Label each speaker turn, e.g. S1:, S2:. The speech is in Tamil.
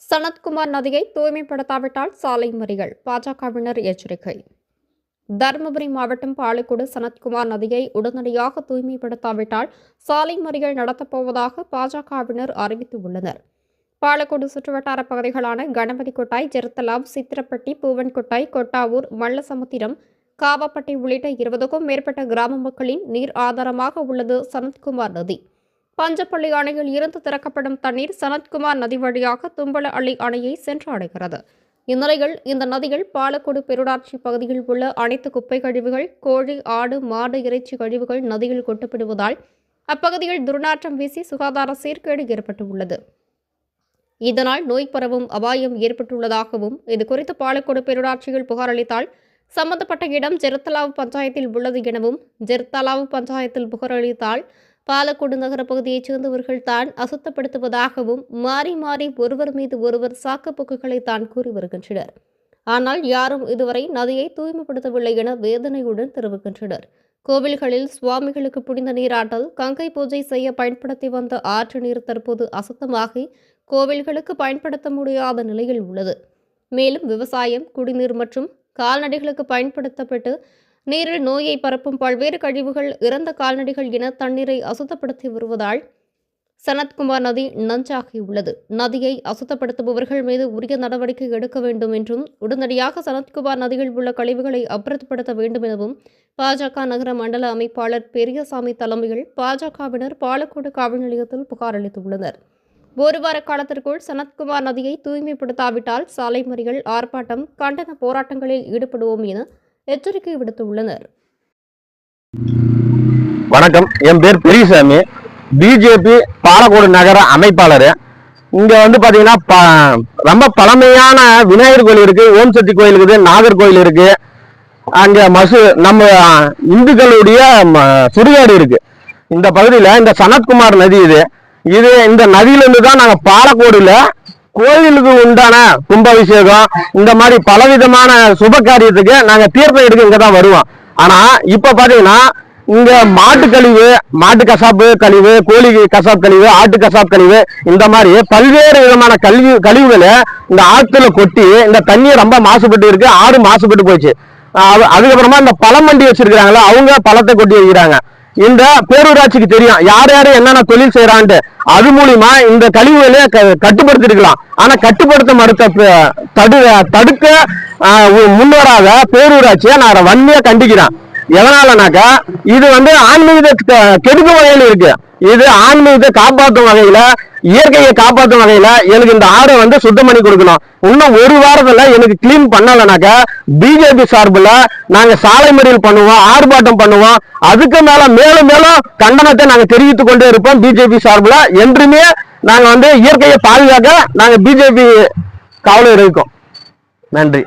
S1: சனத்குமார் நதியை தூய்மைப்படுத்தாவிட்டால் சாலை மறியல் பாஜகவினர் எச்சரிக்கை. தருமபுரி மாவட்டம் பாலக்கோடு சனத்குமார் நதியை உடனடியாக தூய்மைப்படுத்தாவிட்டால் சாலை மறியல் நடத்தப்போவதாக பாஜகவினர் அறிவித்துள்ளனர். பாலக்கோடு சுற்றுவட்டார பகுதிகளான கணபதி கொட்டாய், ஜெருத்தலாவ், சித்திரப்பட்டி, பூவன்கொட்டாய், கொட்டாவூர், மல்லசமுத்திரம், காவப்பட்டி உள்ளிட்ட 20க்கும் மேற்பட்ட கிராம மக்களின் நீர் ஆதாரமாக உள்ளது சனத்குமார் நதி. பஞ்சப்பள்ளி அணையில் இருந்து திறக்கப்படும் தண்ணீர் சனத்குமார் நதி வழியாக தும்பல அள்ளி அணையை சென்றடைகிறது. இந்நிலையில் இந்த நதியில் பாலக்கோடு பேரூராட்சி பகுதியில் உள்ள அனைத்து குப்பை கழிவுகள், கோழி, ஆடு, மாடு இறைச்சி கழிவுகள் நதியில் கொட்டப்படுவதால் அப்பகுதியில் துர்நாற்றம் வீசி சுகாதார சீர்கேடு ஏற்பட்டுள்ளது. இதனால் நோய் பரவும் அபாயம் ஏற்பட்டுள்ளதாகவும், இதுகுறித்து பாலக்கோடு பேரூராட்சியில் புகார் அளித்தால் சம்பந்தப்பட்ட இடம் ஜெருத்தலாவ் பஞ்சாயத்தில் உள்ளது எனவும், ஜெருத்தலாவ் பஞ்சாயத்தில் புகார் அளித்தால் பாலக்கோடு நகர பகுதியைச் சேர்ந்தவர்கள் தான் அசுத்தப்படுத்துவதாகவும், மாறி மாறி ஒருவர் மீது ஒருவர் சாக்குப்போக்குகளை தான் கூறி வருகின்றனர். ஆனால் யாரும் இதுவரை நதியை தூய்மைப்படுத்தவில்லை என வேதனையுடன் தெரிவிக்கின்றனர். கோவில்களில் சுவாமிகளுக்கு புனித நீராட்டல், கங்கை பூஜை செய்ய பயன்படுத்தி வந்த ஆற்று நீர் தற்போது அசுத்தமாகி கோவில்களுக்கு பயன்படுத்த முடியாத நிலையில் உள்ளது. மேலும் விவசாயம், குடிநீர் மற்றும் கால்நடைகளுக்கு பயன்படுத்தப்பட்டு நீரில் நோயை பரப்பும் பல்வேறு கழிவுகள், இறந்த கால்நடைகள் என தண்ணீரை அசுத்தப்படுத்தி வருவதால் சனத்குமார் நதி நஞ்சாகியுள்ளது. நதியை அசுத்தப்படுத்துபவர்கள் மீது உரிய நடவடிக்கை எடுக்க வேண்டும் என்றும், உடனடியாக சனத்குமார் நதியில் உள்ள கழிவுகளை அப்புறப்படுத்த வேண்டும் எனவும் பாஜக நகர மண்டல அமைப்பாளர் பெரியசாமி தலைமையில் பாஜகவினர் பாலக்கோடு காவல் நிலையத்தில் புகார் அளித்துள்ளனர். ஒரு வார காலத்திற்குள் சனத்குமார் நதியை தூய்மைப்படுத்தாவிட்டால் சாலை மறியல், ஆர்ப்பாட்டம், கண்டன போராட்டங்களில் ஈடுபடுவோம் என எச்சரிக்கை விடுத்துள்ளனர்.
S2: வணக்கம், என் பேர் பெரியசாமி, பிஜேபி பாலக்கோடு நகர அமைப்பாளர். இங்க பாத்தீங்கன்னா ரொம்ப பழமையான விநாயகர் கோயில் இருக்கு, ஓம் சக்தி கோயில் இருக்குது, நாகர்கோயில் இருக்கு, அங்க நம்ம இந்துக்களுடைய சுடுகாடு இருக்கு. இந்த பகுதியில இந்த சனத்குமார் நதி இது இந்த நதியிலிருந்து தான் நாங்க பாலக்கோடுல கோயிலுக்கு உண்டான கும்பாபிஷேகம், இந்த மாதிரி பலவிதமான சுப காரியத்துக்கு நாங்க தீர்த்தம் எடுக்க இங்கதான் வருவோம். ஆனா இப்ப பாத்தீங்கன்னா இங்க மாட்டு கழிவு, மாட்டு கசாப்பு கழிவு, கோழி கசாப் கழிவு, ஆட்டு கசாப் கழிவு, இந்த மாதிரி பல்வேறு விதமான கழிவுகளை இந்த ஆத்துல கொட்டி இந்த தண்ணியை ரொம்ப மாசுபட்டு இருக்கு. ஆடு மாசுபட்டு போச்சு. அதுக்கப்புறமா இந்த பழம் வண்டி வச்சிருக்கிறாங்களா, அவங்க பழத்தை கொட்டி வைக்கிறாங்க. இந்த பேரூராட்சிக்கு தெரியும் யார் யாரு என்னென்ன தொழில் செய்யறான்ட்டு. அது மூலியமா இந்த கழிவுகளை கட்டுப்படுத்திருக்கலாம். ஆனா கட்டுப்படுத்த தடுக்க முன்வராத பேரூராட்சியை நான் வன்மையா கண்டிக்கிறேன். எதனாலனாக்கா இது ஆன்மீகத்தை கெடுக்கும் வகையில் இருக்கு. இது ஆன்மீகத்தை காப்பாற்றும் வகையில, இயற்கையை காப்பாற்றும் வகையில எனக்கு இந்த ஆடை சுத்தம் பண்ணி கொடுக்கணும். இன்னும் ஒரு வாரத்துல எனக்கு கிளீன் பண்ணலனாக்கா பிஜேபி சார்பில் நாங்க சாலை மறியல் பண்ணுவோம், ஆர்ப்பாட்டம் பண்ணுவோம். அதுக்கு மேலும் மேலும் கண்டனத்தை நாங்க தெரிவித்துக் கொண்டே இருப்போம். பிஜேபி சார்பில் என்றுமே நாங்க இயற்கையை பாதுகாக்க நாங்க பிஜேபி காவலர் இருக்கோம். நன்றி.